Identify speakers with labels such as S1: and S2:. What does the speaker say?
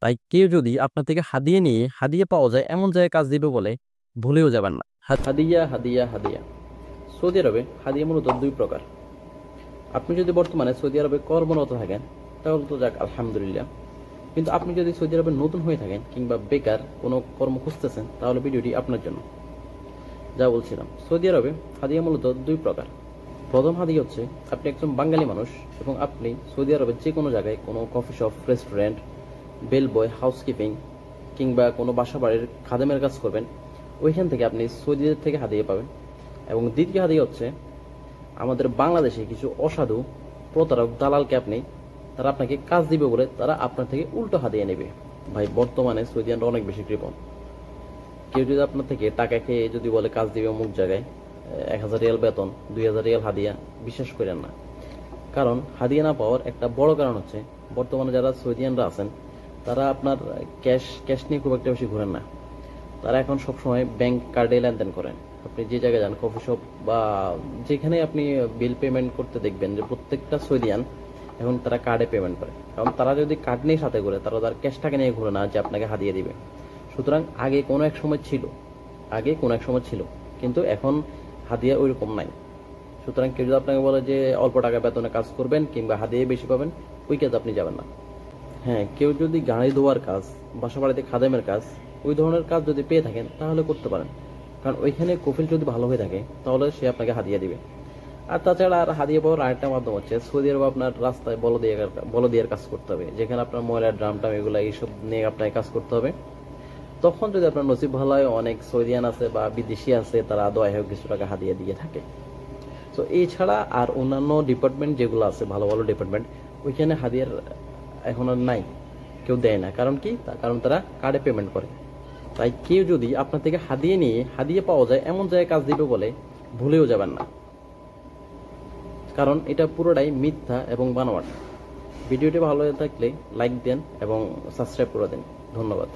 S1: তাই কেউ যদি আপনার থেকে হাদিয়া নিয়ে হাদিয়া পাওয়া যায় এমন জায়গায় কাজ দিবে বলে ভুলেও যাবেন না। হাদিয়া হাদিয়া হাদিয়া। সৌদি আরবে হাদিয়া মূলত দুই প্রকার। আপনি যদি বর্তমানে সৌদি আরবে কর্মরত থাকেন তাহলে তো যাক আলহামদুলিল্লাহ, কিন্তু আপনি যদি সৌদি আরবে নতুন হয়ে থাকেন কিংবা বেকার কোনো কর্ম খুঁজতেছেন তাহলে ভিডিওটি আপনার জন্য। যা বলছিলাম, সৌদি আরবে হাদিয়া মূলত দুই প্রকার। প্রথম হাদিয়া হচ্ছে আপনি একজন বাঙালি মানুষ এবং আপনি সৌদি আরবের যে কোনো জায়গায় কোনো coffee shop, restaurant, bell boy, housekeeping কিংবা কোনো বাসা বাড়ির খাদেমের কাজ করবেন, ওইখান থেকে আপনি সৌদিদের থেকে হাদিয়া পাবেন। এবং দ্বিতীয় হাদিয়া হচ্ছে আমাদের বাংলাদেশে কিছু অসাধু প্রতারক দালালকে তারা আপনাকে কাজ দিবে বলে তারা আপনার থেকে উল্টো হাদিয়া নেবে। ভাই বর্তমানে সৌদিয়ানরা অনেক বেশি কৃপণ। কেউ যদি আপনার থেকে টাকা খেয়ে যদি বলে কাজ দিবে অমুক জায়গায়, 1000 রিয়াল বেতন, 2000 রিয়াল হাদিয়া, বিশ্বাস করেন না। কারণ হাদিয়া না পাওয়ার একটা বড় কারণ হচ্ছে বর্তমানে যারা সৌদিয়ানরা আছেন তারা আপনার ক্যাশ নিয়ে খুব একটা বেশি ঘুরেন না। তারা এখন সবসময় ব্যাংক কার্ডে লেনদেন করেন। আপনি যে জায়গায় যান, কফি শপ বা যেখানে আপনি বিল পেমেন্ট করতে দেখবেন যে প্রত্যেকটা সৌদিয়ান এখন তারা কার্ডে পেমেন্ট করে। কারণ তারা যদি কার্ড নিয়ে সাথে ঘুরে, তারা তার ক্যাশ টাকা নিয়ে ঘুরে না যে আপনাকে হাদিয়ে দিবে। সুতরাং আগে কোনো এক সময় ছিল, কিন্তু এখন হাদিয়া ওইরকম নাই। সুতরাং কেউ যদি আপনাকে বলে যে অল্প টাকা বেতনে কাজ করবেন কিংবা হাদিয়া বেশি পাবেন, ওই কাজ আপনি যাবেন না। হ্যাঁ, কেউ যদি গাড়ি ধোয়ার কাজ, বাসা বাড়িতে খাদেমের কাজ, ওই ধরনের কাজ যদি পেয়ে থাকেন তাহলে করতে পারেন। কারণ ওইখানে কফিল যদি ভালো হয়ে থাকে তাহলে সে আপনাকে হাদিয়া দিবে। আর তাছাড়া আর হাদিয়া পাওয়ার আরেকটা মাধ্যম হচ্ছে সৌদি আরবে আপনার রাস্তায় বলদিয়ার কাজ করতে হবে, যেখানে আপনার ময়লার ড্রাম টাম এগুলো এইসব নিয়ে আপনাকে কাজ করতে হবে। তখন যদি আপনার নসিব ভালো হয়, অনেক সৌদিয়ান আছে বা বিদেশি আছে, তারা দোয়াই হোক কিছু টাকা হাদিয়া দিয়ে থাকে। তো এছাড়া আর অন্যান্য ডিপার্টমেন্ট যেগুলো আছে, ভালো ভালো ডিপার্টমেন্ট, ওইখানে হাদিয়ার এখন আর নাই, কেউ দেয় না। কারণ কি? কারণ তারা কার্ডে পেমেন্ট করে। তাই কেউ যদি আপনার থেকে হাদিয়া নিয়ে হাদিয়া পাওয়া যায় এমন জায়গায় কাজ দিবে বলে ভুলেও যাবেন না। কারণ এটা পুরোটাই মিথ্যা এবং বানোয়াট। ভিডিওটি ভালো লাগলে লাইক দেন এবং সাবস্ক্রাইব করে দেন। ধন্যবাদ।